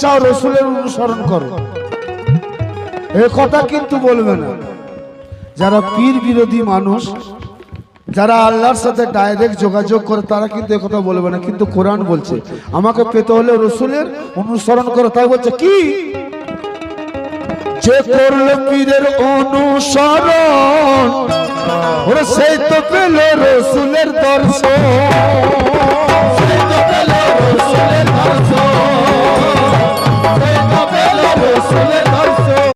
চাও রসুলের অনুসরণ করো, এ কথা কিন্তু বলবে না। যারা পীর বিরোধী মানুষ, যারা আল্লাহর সাথে ডাইরেক্ট যোগাযোগ করে, তারা কিন্তু এ কথা বলবে না। কিন্তু কোরআন বলছে আমাকে পেতে হলে রসুলের অনুসরণ করো। তাই বলছে কি, যে করলো পীরের অনুসরণ ওরে সেই তো পেল রসুলের দর্শন, সেই তো পেল রসুলের দর্শন, সেই তো পেল রসুলের